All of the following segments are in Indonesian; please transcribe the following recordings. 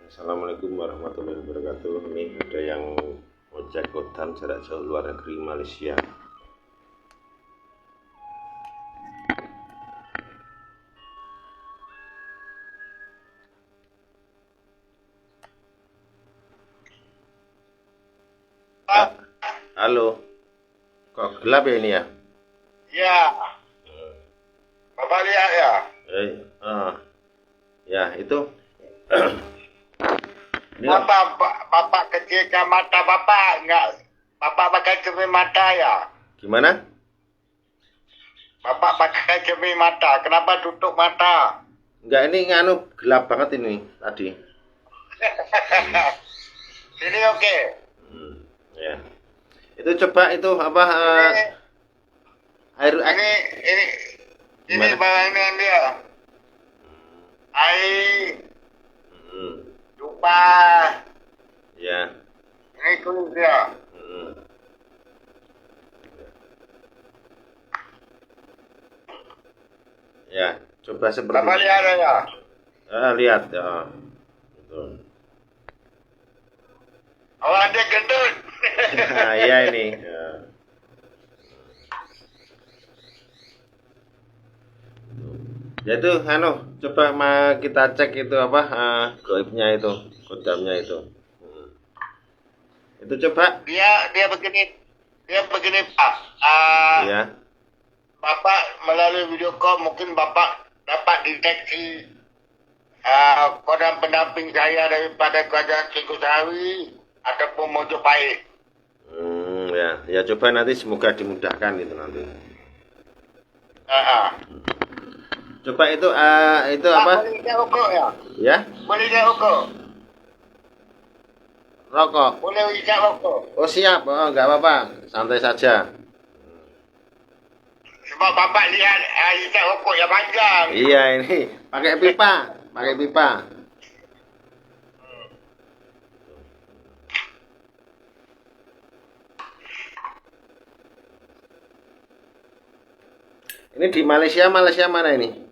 Assalamualaikum warahmatullahi wabarakatuh. Ini ada yang ojek kodan jarak jauh luar negeri Malaysia. Halo, kok gelap ya ini ya? Ya, Bapak lihat ya. Ya itu. Ini Bapak kecilkan mata Bapak enggak? Bapak pakai cermin mata ya? gimana? Bapak pakai cermin mata, kenapa tutup mata? Enggak, ini nganu gelap banget ini tadi. Sini oke. Ya. Itu coba itu apa? Air Ini Gimana? barang ini dia. Air, lupa. Ya. Ini kulit dia. Ya, coba seperti Bapak lihat ya. lihat ya. Betul. Oh, ada gendut. Nah, iya ini. Ya. Ya itu coba kita cek itu apa goibnya itu, kodamnya itu. Itu coba. Dia begini Pak. Ya. Bapak melalui video call mungkin Bapak dapat deteksi kodam pendamping saya daripada kerajaan Singosari ataupun Mojopahit. Ya coba nanti semoga dimudahkan itu nanti. Coba itu apa? Boleh lihat rokok ya? Ya? Boleh lihat rokok? Rokok. Boleh lihat rokok? Oh siap, nggak apa-apa, santai saja. Sebab Bapak lihat lihat rokok yang panjang. Iya ini pakai pipa. Ini di Malaysia mana ini?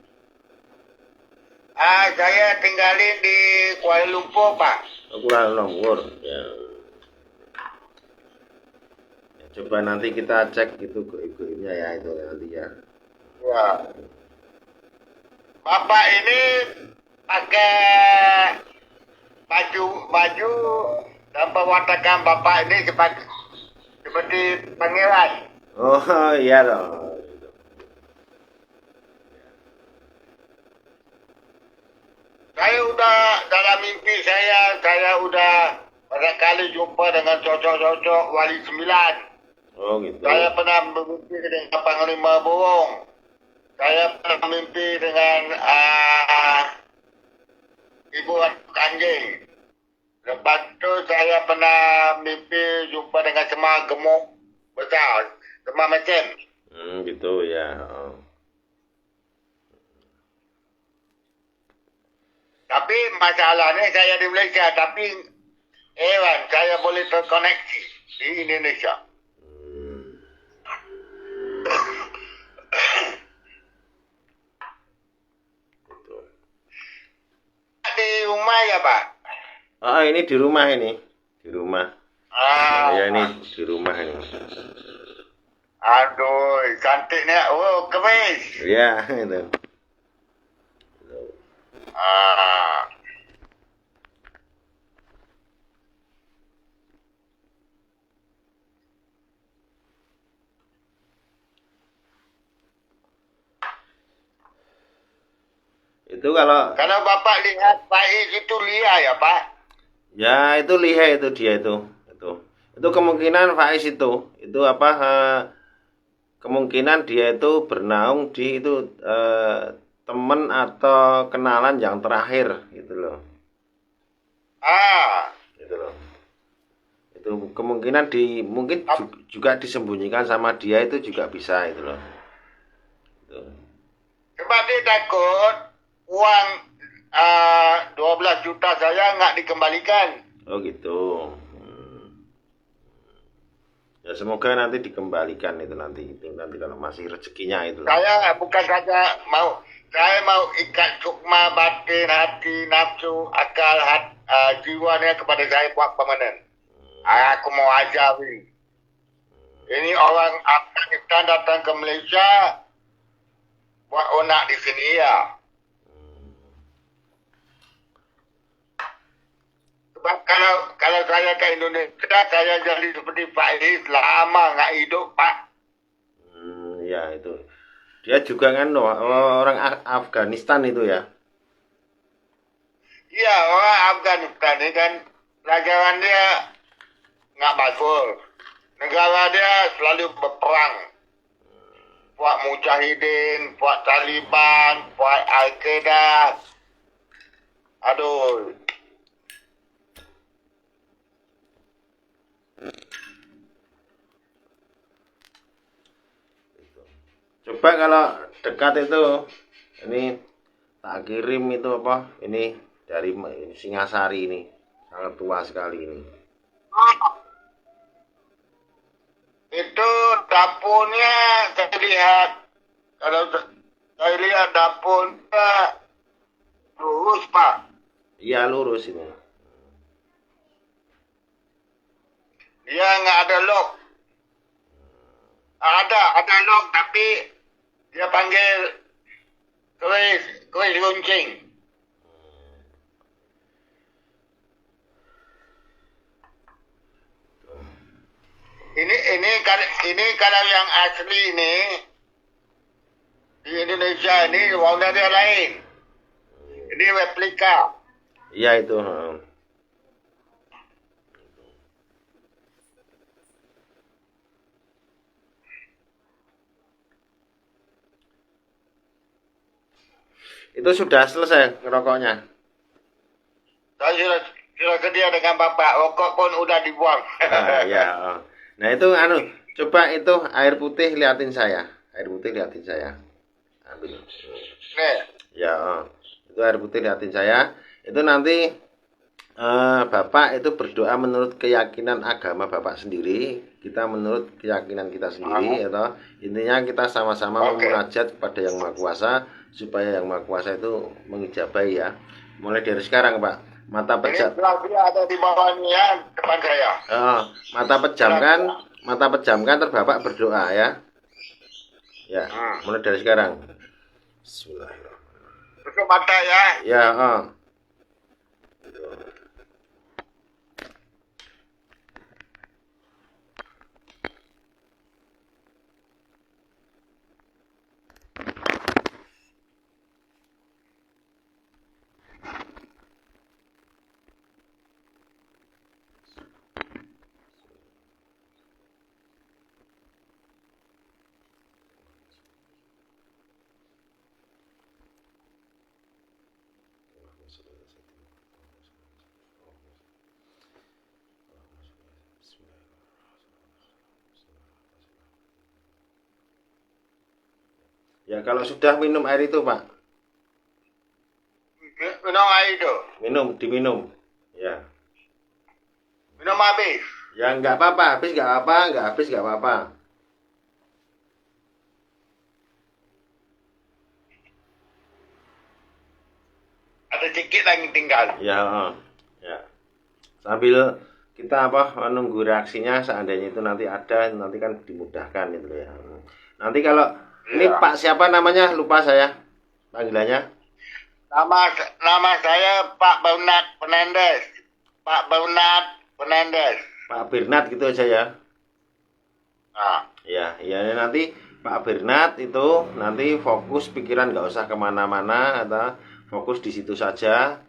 Saya tinggalin di Kuala Lumpur Pak. Kuala Lumpur. Ya. Coba nanti kita cek itu goib-goibnya ya itu nanti ya. Ya. Bapak ini pakai baju dan perwatakan Bapak ini seperti pangeran. Oh iya dong. Saya udah dalam mimpi saya udah banyak kali jumpa dengan cocok-cocok wali 9. Oh gitu. Saya pernah bermimpi dengan Panglima Burung. Saya pernah mimpi dengan Ibu Anjing. Lepas tu saya pernah mimpi jumpa dengan semua gemuk besar, semua macam. Gitu ya. Tapi masalahnya saya di Malaysia, tapi hewan saya boleh terkoneksi di Indonesia. Di rumah ya Pak? Ini di rumah ini. Di rumah. Ya ini di rumah ini. Aduh, cantiknya. Oh, kemis. Iya, itu. Itu kalau Bapak lihat Faiz itu liar ya Pak? ya itu lihat itu dia itu kemungkinan Faiz itu apa kemungkinan dia itu bernaung di itu teman atau kenalan yang terakhir gitu loh. Gitu loh. Itu kemungkinan mungkin juga disembunyikan sama dia itu juga bisa itu loh. Gitu. Sebab dia takut uang 12 juta saya nggak dikembalikan. Oh gitu. Ya semoga nanti dikembalikan itu nanti kalau masih rezekinya itu. Saya bukan saja mau, saya mau ikat sukma batin, hati, nafsu, akal, jiwanya kepada saya buat permanen. Aku mau ajarin. Ini orang Afghanistan datang ke Malaysia buat onak di sini ya. Sebab kalau saya ke Indonesia, saya jadi seperti Pak Is, lama nggak hidup Pak. Ya itu. Dia juga kan orang Afghanistan itu ya. Iya, orang Afghanistan ini kan pelajaran dia nggak bagus. Negara dia selalu berperang. Buat Mujahidin, buat Taliban, buat Al-Qaeda. Aduh. Coba kalau dekat itu, ini tak kirim itu apa? Ini dari Singasari ini, sangat tua sekali ini. Itu dapurnya saya lihat. Kalau saya lihat dapurnya lurus Pak. Iya lurus ini. Dia nggak ada lock. Ada lock tapi dia panggil kuis runcing. Ini kalau yang asli ini di Indonesia ini warna dia lain. Ini replika. Iya itu. Itu sudah selesai rokoknya. Saya sudah sedia dengan Bapak. Rokok pun udah dibuang. Ya. Nah itu coba itu air putih liatin saya. Air putih liatin saya. Ambil. Nih. Ya. Itu air putih liatin saya. Itu nanti Bapak itu berdoa menurut keyakinan agama Bapak sendiri. Kita menurut keyakinan kita sendiri. Atau intinya kita sama-sama memunajat kepada Yang Maha Kuasa supaya Yang Maha Kuasa itu mengijabahi ya. Mulai dari sekarang Pak. Mata pejam. Ini ada di bawahnya ya, depan saya. Mata pejamkan terus Bapak berdoa ya. Ya, mulai dari sekarang. Bismillahirrahmanirrahim. Tutup mata ya. Ya, Ya kalau sudah minum air itu Pak. Minum air itu. Diminum. Ya. Minum habis. Ya nggak apa-apa, habis nggak apa-apa, nggak habis nggak apa-apa. Ada sedikit lagi tinggal. Ya. Sambil kita menunggu reaksinya seandainya itu nanti ada, nanti kan dimudahkan itu ya. Nanti kalau ini Pak siapa namanya? Lupa saya panggilannya. Nama saya Pak Bernard Fernandes. Pak Bernard Fernandes. Pak Bernard gitu aja ya. Ya nanti Pak Bernard itu nanti fokus pikiran nggak usah kemana-mana atau fokus di situ saja.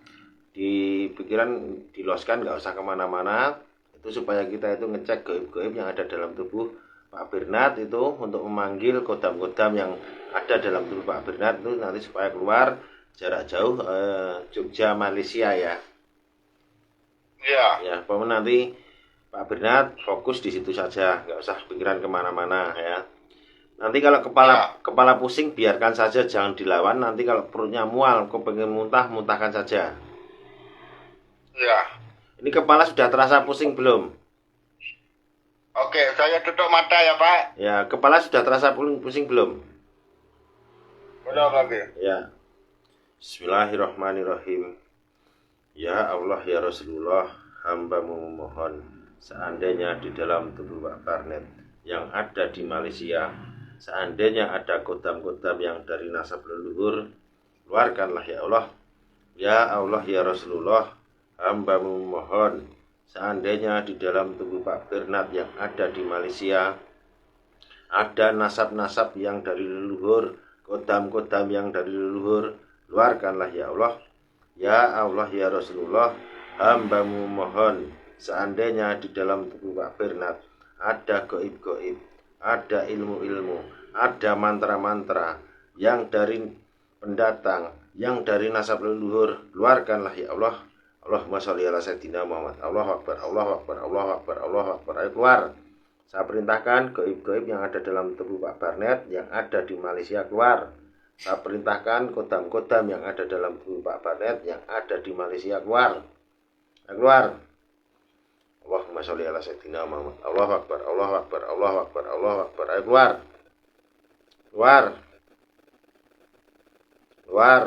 Di pikiran diloskan nggak usah kemana-mana. Itu supaya kita itu ngecek gaib-gaib yang ada dalam tubuh Pak Bernard itu untuk memanggil kodam-kodam yang ada dalam tubuh Pak Bernard itu nanti supaya keluar jarak jauh Jogja Malaysia ya. Iya. Ya, pokoknya nanti Pak Bernard fokus di situ saja, nggak usah pikiran kemana-mana ya. Nanti kalau kepala pusing biarkan saja, jangan dilawan. Nanti kalau perutnya mual, kau pengen muntah, muntahkan saja. Iya. Ini kepala sudah terasa pusing belum? Oke, saya tutup mata ya Pak. Ya, kepala sudah terasa pusing belum? Belum lagi. Ya. Bismillahirrahmanirrahim. Ya Allah ya Rasulullah, hamba-Mu memohon seandainya di dalam tubuh Pak Barnet yang ada di Malaysia, seandainya ada kodam-kodam yang dari nasab leluhur, keluarkanlah ya Allah. Ya Allah ya Rasulullah, hamba-Mu memohon seandainya di dalam tubuh Pak Bernat yang ada di Malaysia ada nasab-nasab yang dari leluhur, kodam-kodam yang dari leluhur, keluarkanlah ya Allah. Ya Allah ya Rasulullah, hamba-Mu mohon seandainya di dalam tubuh Pak Bernat ada goib-goib, ada ilmu-ilmu, ada mantra-mantra yang dari pendatang, yang dari nasab leluhur, keluarkanlah ya Allah. Allahumma sholli ala sayyidina Muhammad. Allahu akbar, Allahu akbar, Allahu akbar, Allahu akbar. Ayo keluar. Saya perintahkan goib-goib yang ada dalam tubuh Pak Barnet yang ada di Malaysia keluar. Saya perintahkan kodam-kodam yang ada dalam tubuh Pak Barnet yang ada di Malaysia keluar. Keluar. Allahumma sholli ala sayyidina Muhammad. Allahu akbar, Allahu akbar, Allahu akbar, Allahu akbar. Ayo keluar. Keluar. Keluar.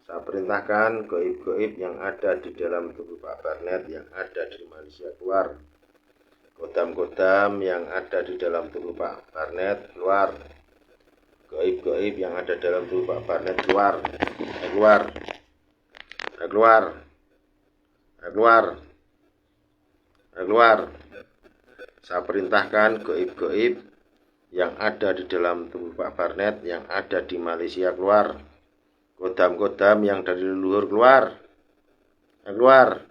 Saya perintahkan goib-goib yang ada di dalam tubuh Pak Barnet yang ada di Malaysia keluar. Kodam-kodam yang ada di dalam tubuh Pak Barnet keluar. Goib-goib yang ada dalam tubuh Pak Barnet keluar. Keluar. Keluar. Keluar. Keluar. Saya perintahkan goib-goib yang ada di dalam tubuh Pak Barnet yang ada di Malaysia keluar. Kodam-kodam yang dari leluhur keluar. Keluar.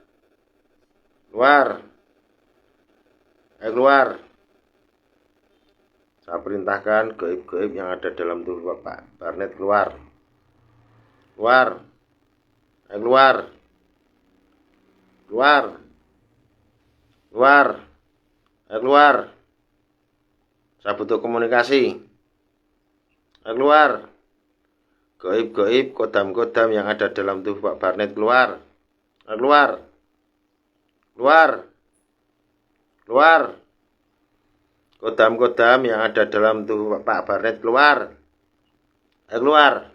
Keluar. Keluar. Saya perintahkan goib-goib yang ada dalam tubuh Pak Barnet keluar. Keluar. Keluar. Keluar. Keluar. Keluar. Saya butuh komunikasi. Keluar. Goib-goib, kodam-kodam yang ada dalam tubuh Pak Barnet keluar. Keluar. Keluar. Keluar. Kodam-kodam yang ada dalam tubuh Pak Barnet keluar. Keluar.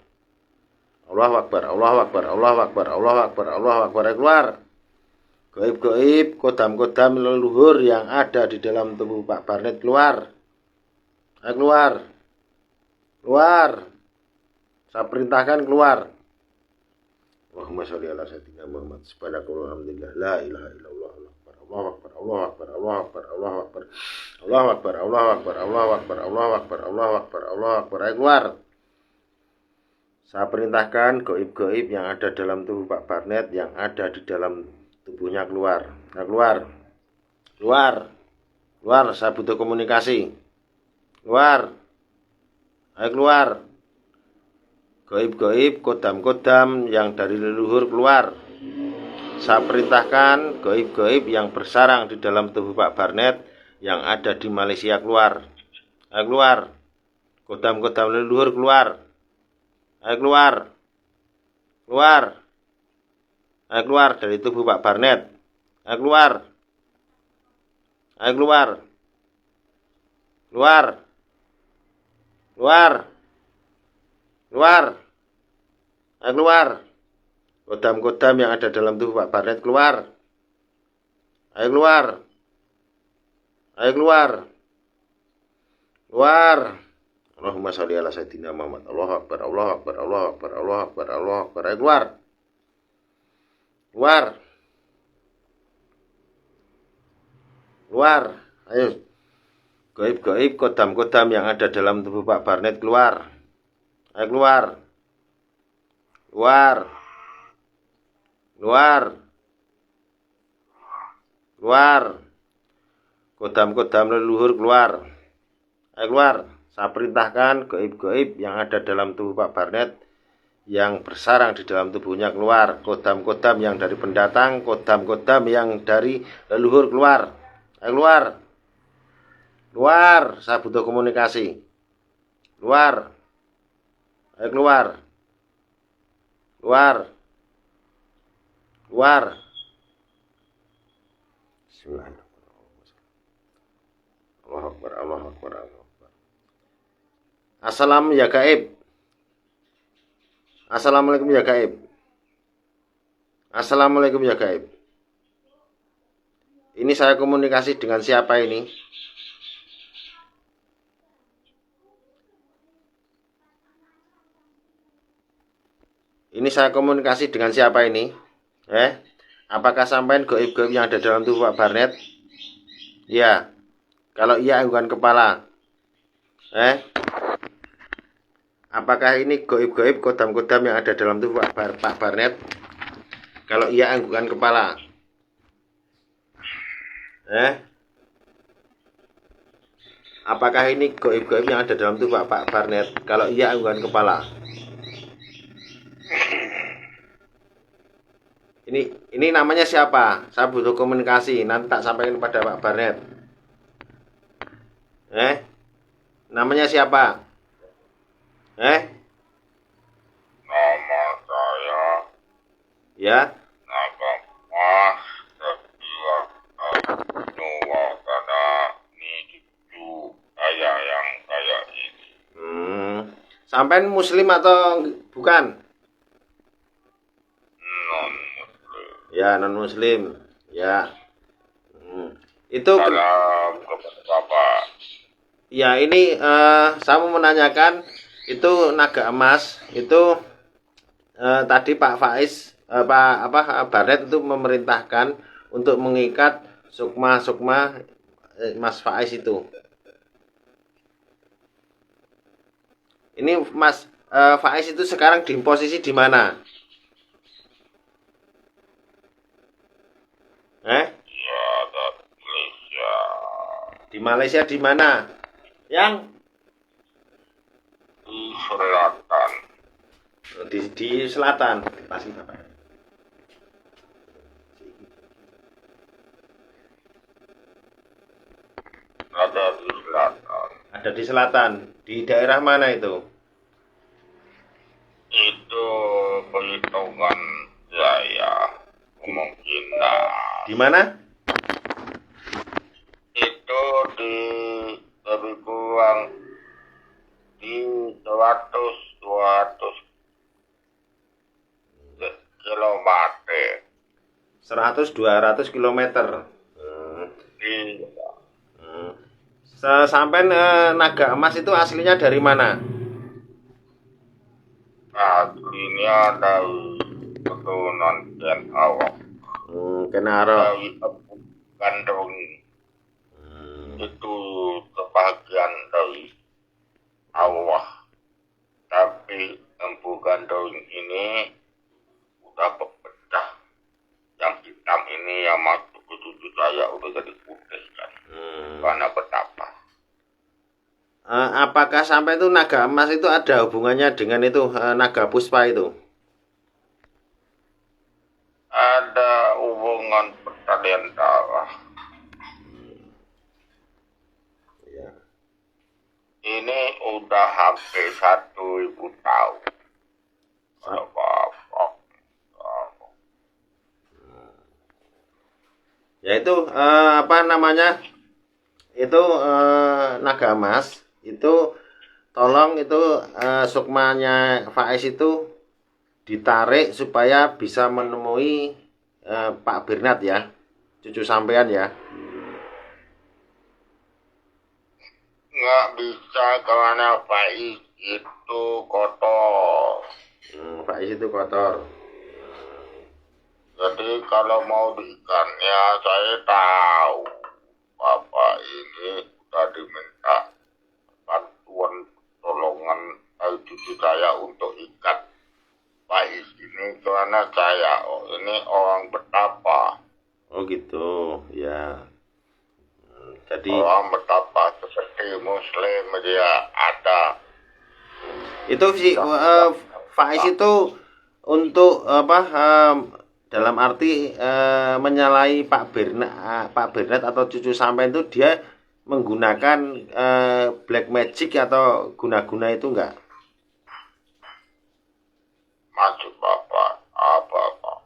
Allahu akbar, Allahu akbar, Allahu akbar, Allahu akbar, Allahu akbar. Keluar. Goib-goib, kodam-kodam leluhur yang ada di dalam tubuh Pak Barnet keluar. Keluar. Keluar. Saya perintahkan keluar. Allahumma sholli ala sayyidina Muhammad. Subhanakallah alhamdulillah la ilaha illallah. Allahu akbar, Allahu akbar, Allahu akbar, Allahu akbar, Allahu akbar, Allahu akbar, Allahu akbar, Allahu akbar, Allahu akbar, Allahu akbar. Ayo keluar. Saya perintahkan goib-goib yang ada dalam tubuh Pak Barnet yang ada di dalam tubuhnya keluar. Keluar. Keluar. Keluar, saya butuh komunikasi. Keluar. Ayo keluar. Goib-goib, kodam-kodam yang dari leluhur keluar. Saya perintahkan goib-goib yang bersarang di dalam tubuh Pak Barnet yang ada di Malaysia keluar. Ayo keluar. Kodam-kodam leluhur keluar. Ayo keluar. Keluar. Ayo keluar dari tubuh Pak Barnet. Ayo keluar. Ayo keluar. Keluar. Keluar. Keluar. Ayo keluar. Kodam-kodam yang ada dalam tubuh Pak Barnet keluar. Ayo keluar. Ayo keluar. Keluar. Allahumma sholli ala sayyidina Muhammad. Allahu akbar, Allahu akbar, Allahu akbar, Allahu akbar, Allahu akbar. Ayo keluar. Keluar. Keluar. Ayo. Goib-goib, kodam-kodam yang ada dalam tubuh Pak Barnet keluar. Ayo keluar. Keluar. Keluar. Keluar. Kodam-kodam leluhur keluar. Ayo keluar. Saya perintahkan goib-goib yang ada dalam tubuh Pak Barnet yang bersarang di dalam tubuhnya keluar. Kodam-kodam yang dari pendatang, kodam-kodam yang dari leluhur keluar. Ayo keluar. Keluar. Saya butuh komunikasi. Keluar. Ayo keluar. Keluar. Keluar. Bismillahirrahmanirrahim. Allahu Akbar, Allahu Akbar, Allahu Akbar. Assalam ya gaib. Assalamualaikum ya gaib. Assalamualaikum ya gaib. Ini saya komunikasi dengan siapa ini? Ini saya komunikasi dengan siapa ini? Apakah sampean gaib-gaib yang ada dalam tubuh Pak Barnet? Ya. Kalau iya anggukan kepala. Apakah ini gaib-gaib kodam-kodam yang ada dalam tubuh Pak Barnet? Kalau iya anggukan kepala. Apakah ini gaib-gaib yang ada dalam tubuh Pak Barnet? Kalau iya anggukan kepala. Ini namanya siapa? Saya butuh komunikasi. Nanti tak sampaikan pada Pak Barnet. Namanya siapa? Nama saya Ya. Naga Mas Setia Nuwa karena ini cucu ayah yang kayak ini. Sampean muslim atau bukan? Non-muslim. Ya, non muslim. Ya. Itu Salam kepada Bapak. ya ini saya mau menanyakan itu naga emas itu tadi Pak Faiz Pak Barnet itu memerintahkan untuk mengikat sukma Mas Faiz itu. Ini Mas Faiz itu sekarang di posisi di mana? Ya, ada Malaysia. Di Malaysia di mana? Yang Di selatan. di selatan. Pasti Bapak. Ada di selatan. Ada di selatan. Di daerah mana itu? Itu perhitungan saya kemungkinan. Di mana? Itu di lebih kurang di 200 kilometer. 100-200 kilometer. Iya. Sampai naga emas itu aslinya dari mana? Aslinya dari keturunan dan awak. Kenaro. Dari Abu Gandrung. Itu sebagian dari Allah. Tapi Empu Gandrung ini udah berpecah. Yang hitam ini yang masuk ke tubuh saya udah jadi putih kan. Karena betapa. Apakah sampai itu naga emas itu ada hubungannya dengan itu naga puspa itu? Ada hubungan pertalian darah. Ya. Ini udah hampir 1000 tahun. Yaitu apa namanya? Itu naga emas itu tolong itu sukmanya Faiz itu ditarik supaya bisa menemui Pak Bernat ya, cucu sampean ya. Nggak bisa karena Faiz itu kotor. Faiz itu kotor. Jadi kalau mau diikannya saya tahu Bapak ini sudah diminta bantuan tolongan dari cucu saya untuk ikat Faiz ini karena saya ini orang betapa. Oh gitu ya. Jadi orang betapa seperti muslim dia ada. itu si Faiz itu untuk apa dalam arti menyalahi Pak Bernat atau cucu sampean itu dia menggunakan black magic atau guna-guna itu enggak? Maksud Bapak apa Pak?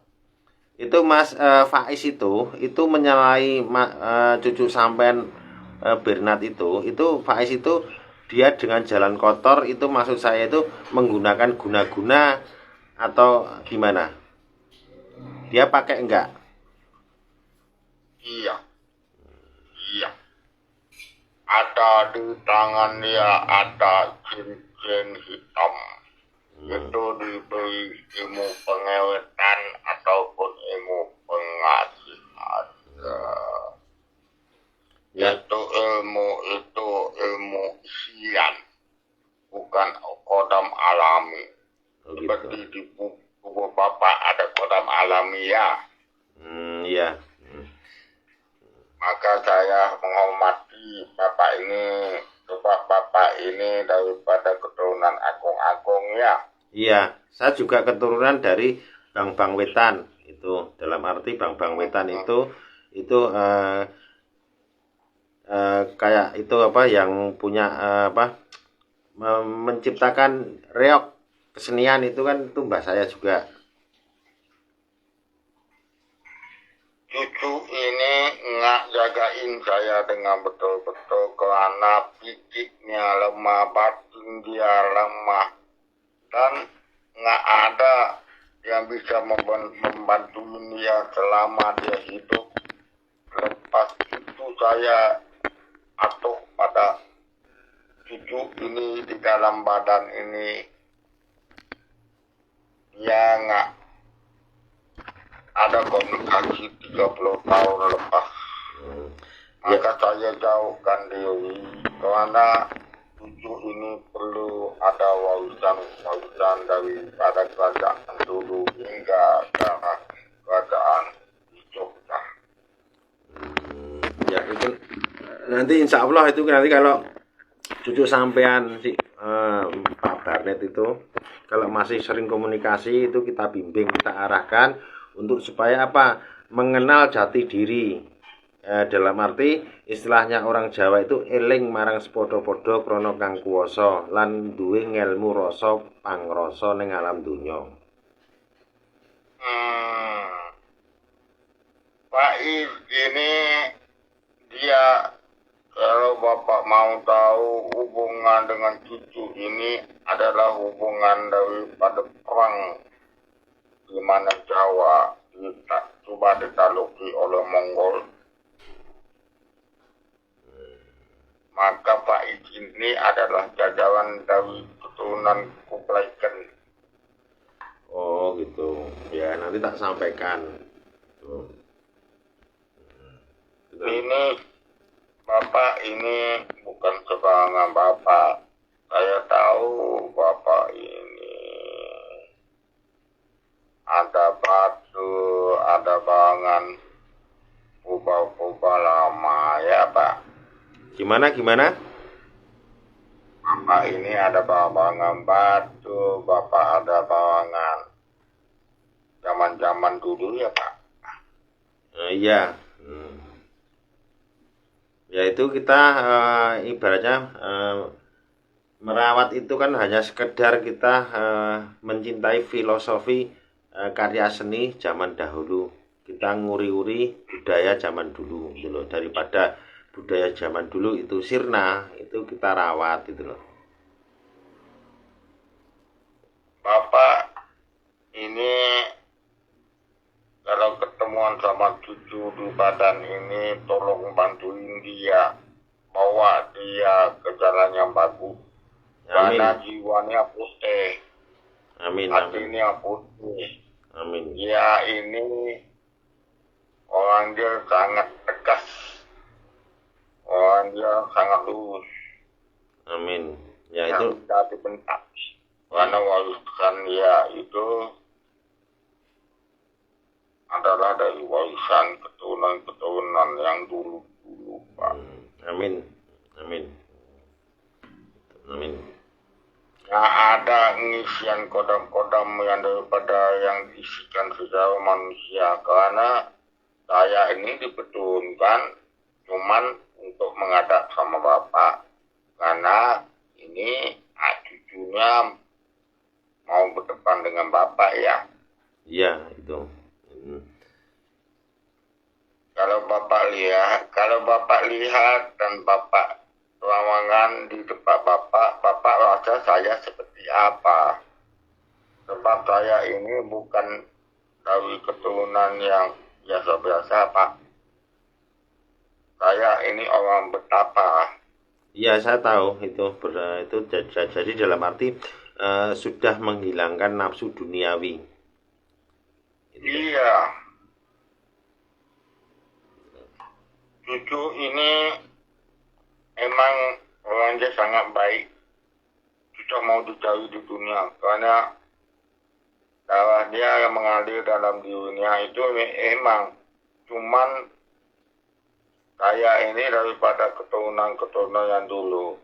Itu Mas Faiz itu menyalahi cucu sampean Bernard itu Faiz itu dia dengan jalan kotor itu maksud saya itu menggunakan guna-guna atau gimana? Dia pakai enggak? Iya, iya. Ada di tangan dia ada cincin hitam. Itu diberi ilmu pengewetan ataupun ilmu pengasihan. Ya. Itu ilmu isian, bukan kodam alami. Oh, Seperti gitu. di tubuh Bapak ada kodam alami ya. Iya. Maka saya menghormati Bapak ini, sebab Bapak ini daripada keturunan agung-agung ya. Iya, saya juga keturunan dari Bang Wetan itu. Dalam arti Bang Wetan itu kayak itu apa yang punya menciptakan reok kesenian itu kan itu mbah saya juga. Cucu ini nggak jagain saya dengan betul-betul karena fisiknya lemah, batin dia lemah, dan nggak ada yang bisa membantu dia selama dia hidup. Lepas itu saya atuk pada cucu ini di dalam badan ini, dia nggak ada komunikasi 30 tahun lepas. Maka saya jauhkan diri karena cucu ini perlu ada warisan daripada kerajaan dulu hingga ke kerajaan Jogja. Ya itu nanti insya Allah itu nanti kalau cucu sampean si Pak Barnet itu kalau masih sering komunikasi itu kita bimbing, kita arahkan untuk supaya apa, mengenal jati diri, dalam arti istilahnya orang Jawa itu eling marang sepodo-podo krana kang kuwasa lan duwe ngelmu rasa pangrasa ning alam donya. Pak ini dia, kalau Bapak mau tahu hubungan dengan cucu ini adalah hubungan daripada perang di mana Jawa coba ditaklukkan oleh Mongol. Maka Pak ini adalah jajaran dari keturunan Kublai Khan. Oh gitu. Ya nanti tak sampaikan. Ini Bapak ini bukan sebarangan Bapak. Saya tahu Bapak ini ada batu, ada barangan purba-purba lama ya Pak. Gimana? Bapak ini ada barangan batu, Bapak ada barangan zaman-zaman dulu ya Pak. Iya. Ya itu kita ibaratnya merawat itu kan hanya sekedar kita mencintai filosofi karya seni zaman dahulu. Kita nguri-uri budaya zaman dulu gitu loh. Daripada budaya zaman dulu itu sirna, itu kita rawat gitu loh. Bapak ini kalau ketemuan sama cucu di badan ini, tolong bantuin dia, bawa dia ke jalan yang bagus. Amin. Karena jiwanya putih, Amin. hatinya putih. Amin. Dia ini orang dia sangat tegas, orang dia sangat lurus. Amin. Ya itu Tidak dibentak. Karena warisan dia itu adalah dari warisan keturunan yang dulu Pak. Amin. Nggak ada ngisian kodam-kodam yang daripada yang diisikan secara manusia, karena saya ini dipetunkan cuman untuk menghadap sama Bapak karena ini cucunya mau berdepan dengan Bapak ya. Iya itu. Kalau Bapak lihat, kalau Bapak lihat dan Bapak ruangan di tempat Bapak rasa saya seperti apa? Sebab saya ini bukan dari keturunan yang biasa-biasa, Pak. Saya ini orang betapa. Ya, saya tahu itu jadi dalam arti sudah menghilangkan nafsu duniawi. Iya. Cucu ini emang orangnya sangat baik. Susah mau dicari di dunia karena darah dia yang mengalir dalam dirinya itu emang cuman saya ini daripada keturunan yang dulu.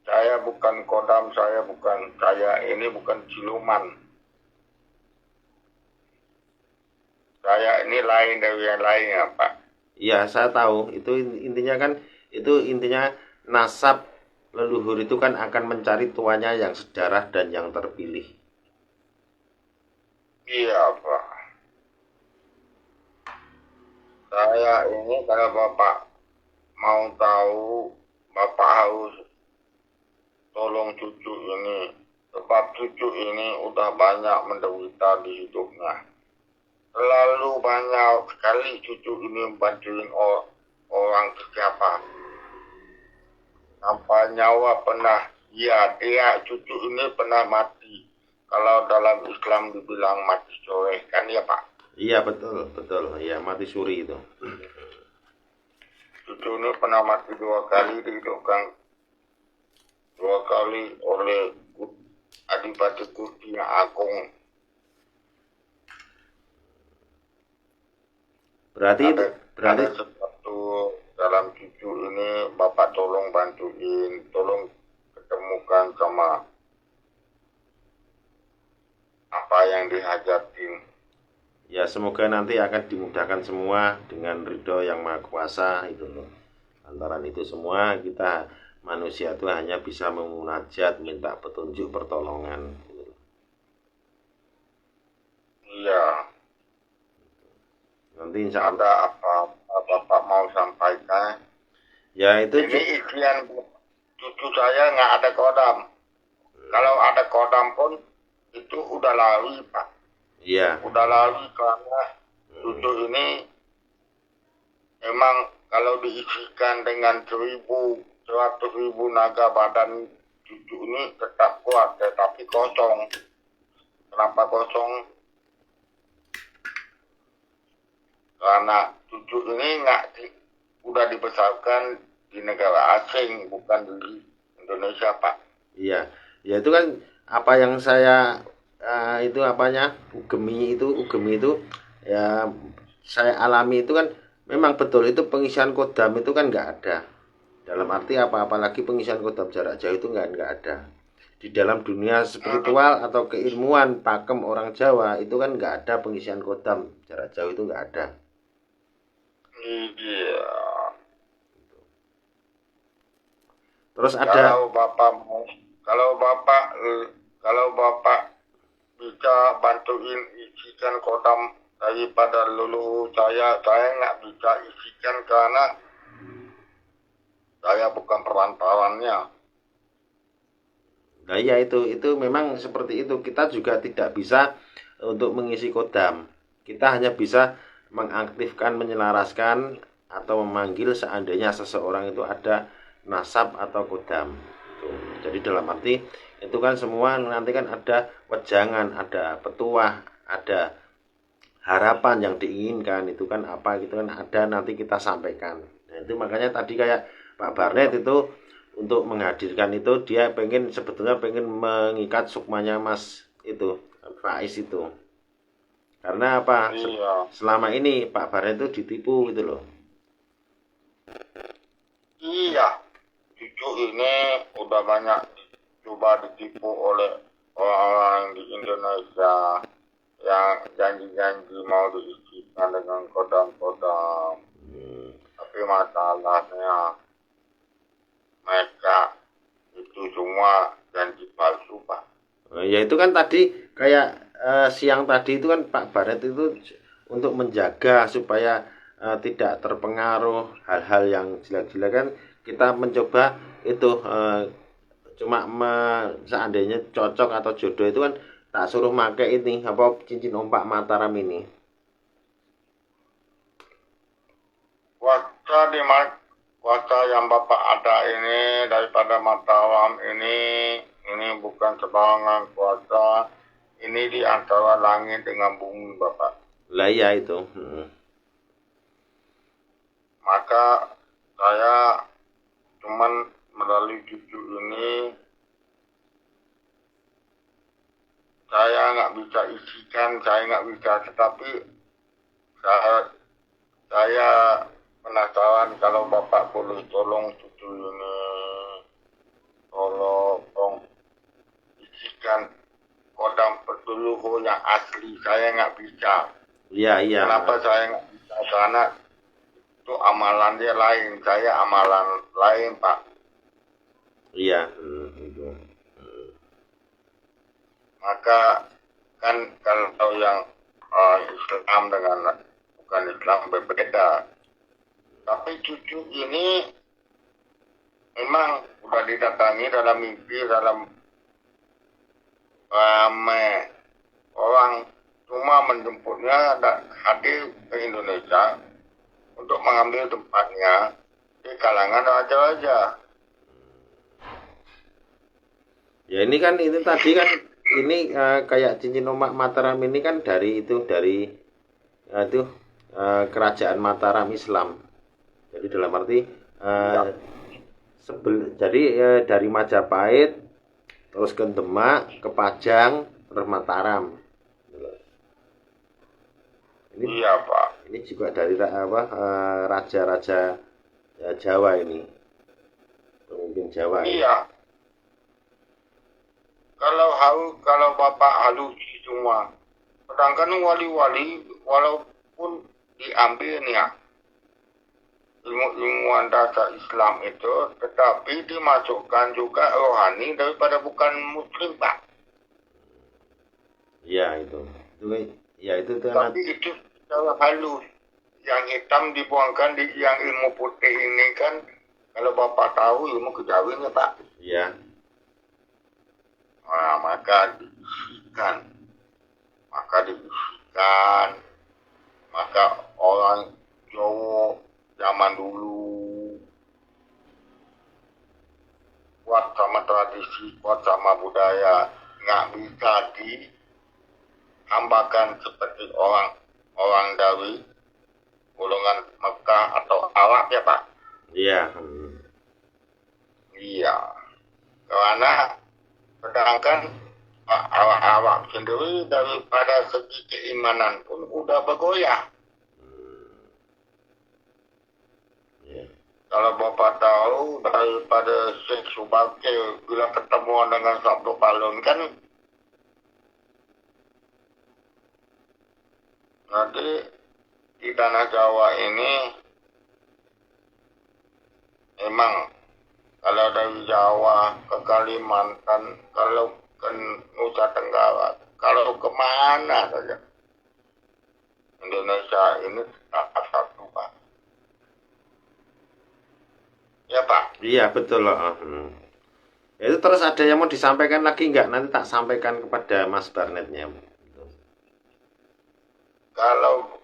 Saya bukan kodam, saya ini bukan siluman. Saya ini lain dari yang lainnya, Pak. Iya, saya tahu. Itu intinya nasab leluhur itu kan akan mencari tuanya yang sedarah dan yang terpilih. Iya, Pak. Saya ini kalau Bapak mau tahu, Bapak harus tolong cucu ini. Sebab cucu ini udah banyak menderita di hidupnya. Terlalu banyak sekali cucu ini bantuin orang siapa. Sampai nyawa pernah, dia cucu ini pernah mati. Kalau dalam Islam dibilang mati sore, kan ya Pak? Iya, betul. Iya, mati suri itu. Cucu ini pernah mati 2 kali dihidupkan 2 kali oleh Adipati Gusti yang Agung. Berarti ada sesuatu dalam cucu ini Bapak tolong bantuin, tolong ketemukan sama apa yang dihajatin. ya, semoga nanti akan dimudahkan semua dengan ridho yang maha kuasa itu loh. Lantaran itu semua kita manusia itu hanya bisa memunajat, minta petunjuk, pertolongan. Iya. Nanti insya Allah. Ada apa Bapak mau sampaikan? Ya itu. Ini ikhtiar cucu saya nggak ada kodam. Kalau ada kodam pun itu udah lari Pak. Iya. Udah lari karena cucu ini emang kalau diisikan dengan 100.000 naga badan cucu ini tetap kuat, tetapi kosong. Kenapa kosong? Karena cucu ini udah dibesarkan di negara asing, bukan di Indonesia, Pak. Iya, ya itu kan apa yang saya itu apanya ugemi itu ya saya alami itu kan memang betul itu pengisian kodam itu kan nggak ada. Dalam arti apalagi pengisian kodam jarak jauh itu nggak ada. Di dalam dunia spiritual atau keilmuan pakem orang Jawa itu kan nggak ada pengisian kodam jarak jauh itu nggak ada. Iya. Terus ada kalau Bapak bisa bantuin isikan kodam daripada leluhur saya nggak bisa isikan karena saya bukan perantarannya. Nah ya itu memang seperti itu. Kita juga tidak bisa untuk mengisi kodam. Kita hanya bisa mengaktifkan, menyelaraskan atau memanggil seandainya seseorang itu ada nasab atau kodam. Jadi dalam arti itu kan semua nanti kan ada wejangan, ada petuah, ada harapan yang diinginkan itu kan apa gitu kan ada nanti kita sampaikan. Nah itu makanya tadi kayak Pak Barnet itu untuk menghadirkan itu dia sebetulnya pengen mengikat sukmanya Mas itu Faiz itu. Karena apa? Iya. Selama ini Pak Barnet itu ditipu gitu loh. Iya. Cucu ini udah banyak coba ditipu oleh orang-orang di Indonesia yang janji-janji mau diisikan dengan kodam-kodam. Tapi masalahnya mereka itu semua janji palsu, Pak. Ya itu kan tadi kayak siang tadi itu kan Pak Barnet itu untuk menjaga supaya tidak terpengaruh hal-hal yang jelek-jelek kan, kita mencoba itu cuma seandainya cocok atau jodoh itu kan tak suruh make ini apa cincin ompak Mataram ini. Kuasa yang Bapak ada ini daripada Mataram ini bukan sembarangan kuasa. Ini di antara langit dengan bumi, Bapak. Lah iya itu. Maka saya cuman melalui cucu ini saya nggak bisa isikan, saya nggak bisa, tetapi saya penasaran kalau Bapak boleh tolong cucu ini, tolong isikan kodam peluhur yang asli. Saya nggak bisa. Iya. Kenapa saya nggak bisa? Karena itu amalan dia lain, saya amalan lain, Pak. Iya. Itu. Maka kan kalau yang Islam dengan bukan Islam berbeda. Tapi cucu ini memang sudah didatangi dalam mimpi, dalam ramai orang cuma menjemputnya dan hadir ke Indonesia untuk mengambil tempatnya di kalangan raja-raja. Ya ini kan ini tadi kan ini kayak cincin ompak Mataram ini kan dari kerajaan Mataram Islam. Jadi dalam arti jadi dari Majapahit terus ke Demak, ke Pajang, terus Mataram. Ini, iya, Pak. Ini juga dari raja-raja Jawa ini, pemimpin Jawa. Iya. Kalau Bapak halusi semua, sedangkan wali-wali walaupun diambil nih ya ilmu-ilmuwan dasar Islam itu, tetapi dimasukkan juga rohani daripada bukan Muslim, Pak. Iya itu. Itu tapi itu secara halus. Yang hitam dibuangkan di yang ilmu putih ini kan, kalau Bapak tahu ilmu kejawen ya, Pak. Iya. Nah, maka diisikan. Maka orang Jawa zaman dulu kuat sama tradisi, kuat sama budaya, nggak bisa dihambakan seperti orang dari golongan Mekah atau Arab ya, Pak. Iya. Iya. Karena sedangkan Arab sendiri daripada segi keimanan pun udah bergoyah. Kalau Bapak tahu daripada Syekh Subakir bila ketemuan dengan Sabtu Palun kan, nanti di tanah Jawa ini memang kalau dari Jawa ke Kalimantan, kalau ke Nusa Tenggara, kalau kemana saja Indonesia ini tak satu, Pak. Ya, Pak. Iya betul loh. Itu terus ada yang mau disampaikan lagi nggak? Nanti tak sampaikan kepada Mas Barnetnya. Kalau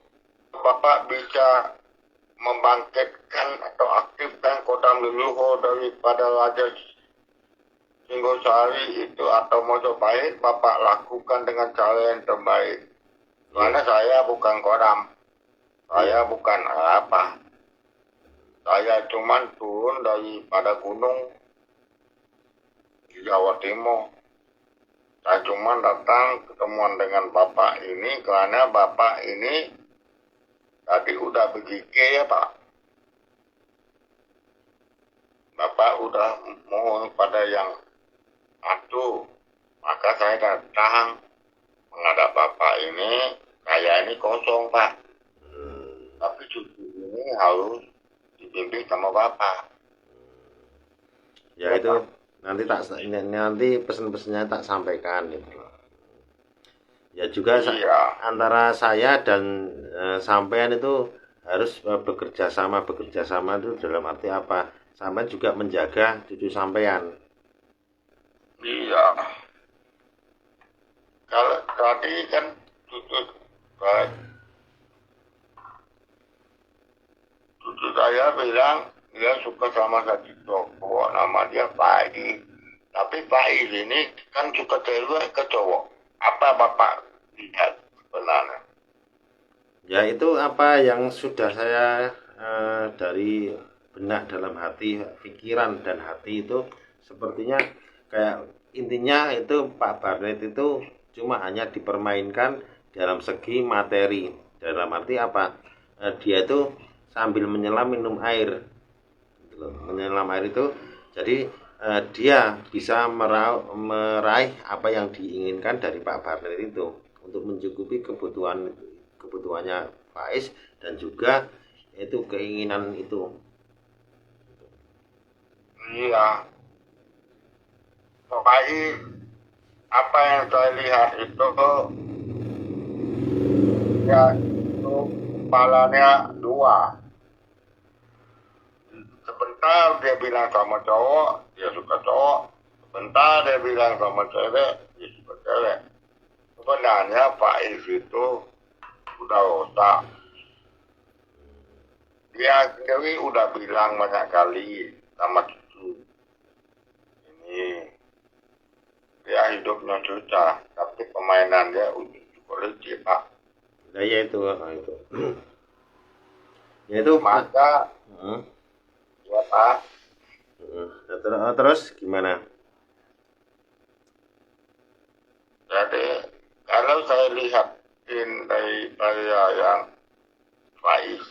Bapak bisa membangkitkan atau aktifkan kodam leluhur daripada Raja Singhosari itu atau Mojopahit, Bapak lakukan dengan cara yang terbaik. Karena saya bukan kodam, saya bukan apa. Saya cuma turun daripada gunung di Jawa Timur. Saya cuma datang ketemuan dengan Bapak ini karena Bapak ini tadi udah berpikir ya, Pak. Bapak udah mohon pada yang satu. Maka saya datang menghadap Bapak ini. Saya ini kosong, Pak. Tapi cucu ini harus dibimbing sama Bapak. Ya itu nanti pesan-pesannya tak sampaikan gitu. Ya juga Iya. antara saya dan sampean itu harus bekerja sama itu dalam arti apa? Sampai juga menjaga cucu sampean. Iya. Kalau tadi kan cucu cucu saya bilang dia suka sama satu cowok, nama dia Faiz. Tapi Faiz ini kan suka cewek ke cowok. Apa Bapak lihat sebenarnya? Ya itu apa yang sudah saya dari benak dalam hati, pikiran dan hati itu sepertinya kayak intinya itu Pak Barnet itu cuma hanya dipermainkan dalam segi materi. Dalam arti apa? Dia itu sambil menyelam minum air. Gitu loh. Menyelam air itu jadi dia bisa meraih apa yang diinginkan dari Pak Barnet itu untuk mencukupi kebutuhannya Faiz dan juga itu keinginan itu. Iya. Faiz, apa yang saya lihat itu ya itu kepalanya dua. Sebentar dia bilang sama cowok, dia suka cowok. Sebentar dia bilang sama cewek, dia suka cewek. Sebenarnya Faiz itu udah otak. Dia sendiri udah bilang banyak kali sama cucu. Ini dia hidupnya susah, tapi permainan dia udah cukup licik, Pak. Nah, ya itu. Ya itu. Maka ya Pak, Terus gimana? jadi kalau saya lihatin dari yang Faiz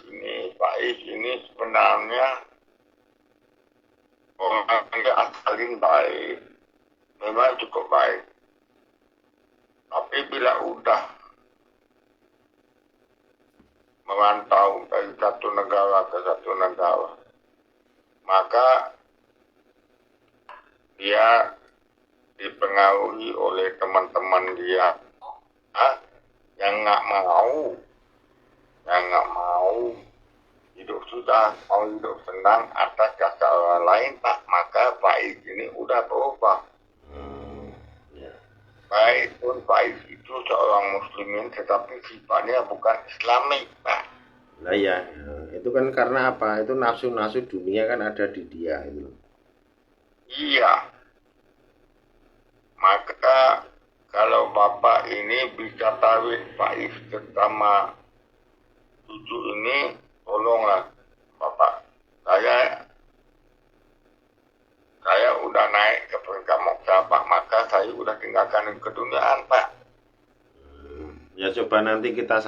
ini sebenarnya orang yang asalin baik, memang cukup baik. Tapi bila udah merantau dari satu negara ke satu negara, maka dia dipengaruhi oleh teman-teman dia yang nggak mau hidup susah, mau hidup senang atas jasa orang lain, Pak. Maka Faiz ini udah berubah. Ya. Baik pun Faiz itu seorang muslimin, tetapi sifatnya bukan Islamik, Pak. Nah ya, itu kan karena apa? Itu nafsu-nafsu dunia kan ada di dia itu. Iya. Maka kalau Bapak ini bisa tarik Faiz sama cucu ini, tolonglah Bapak. Saya udah naik ke peringkat moksha, Pak. Maka saya udah tinggalkan keduniaan, Pak. Ya coba nanti kita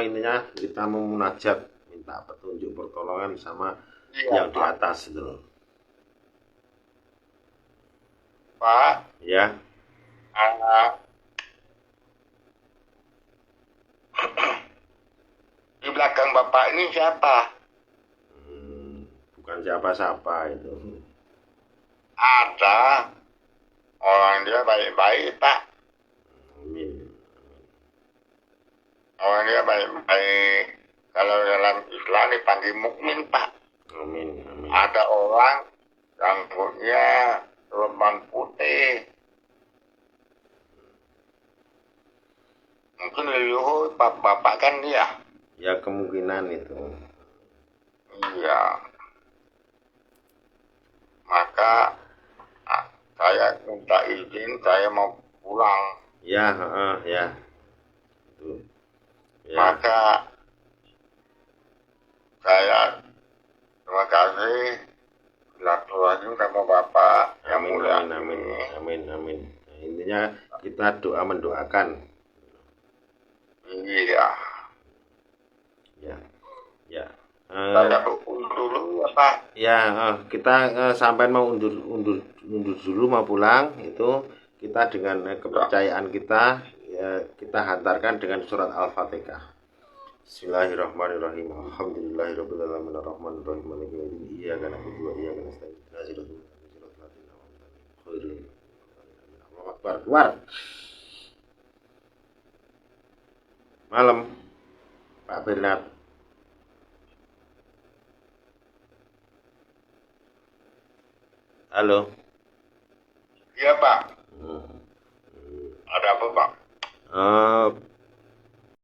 intinya kita memunajat, minta petunjuk pertolongan sama yang di atas itu loh. Pak, Ya. Di belakang Bapak ini siapa? Bukan siapa-siapa itu. Ada orang dia baik-baik, Pak. Amin. Orang dia baik-baik. Kalau dalam Islam dipanggil mukmin, Pak. Amin. Ada orang rambutnya lemban putih. Mungkin leluhur Bapak kan dia. Ya kemungkinan itu. Iya. Maka saya minta izin, saya mau pulang. Ya, ya. Itu. Ya. Maka saya terima kasih silaturahmi sama Bapak yang mulia. Amin. Nah, intinya kita mendoakan. Iya. Ya. Saya undur dulu ya Pak. Ya, kita sampai mau undur dulu mau pulang itu kita dengan kepercayaan kita ya, kita hantarkan dengan surat Al-Fatihah. Bismillahirrahmanirrahim. Alhamdulillahirabbil alamin arrahmanirrahim maliki yaumiddin. Iyyaka na'budu wa iyyaka nasta'in. Allahu Akbar. Keluar. Malam Pak Bernard. Halo. Iya Pak, Hmm. ada apa Pak? Eh,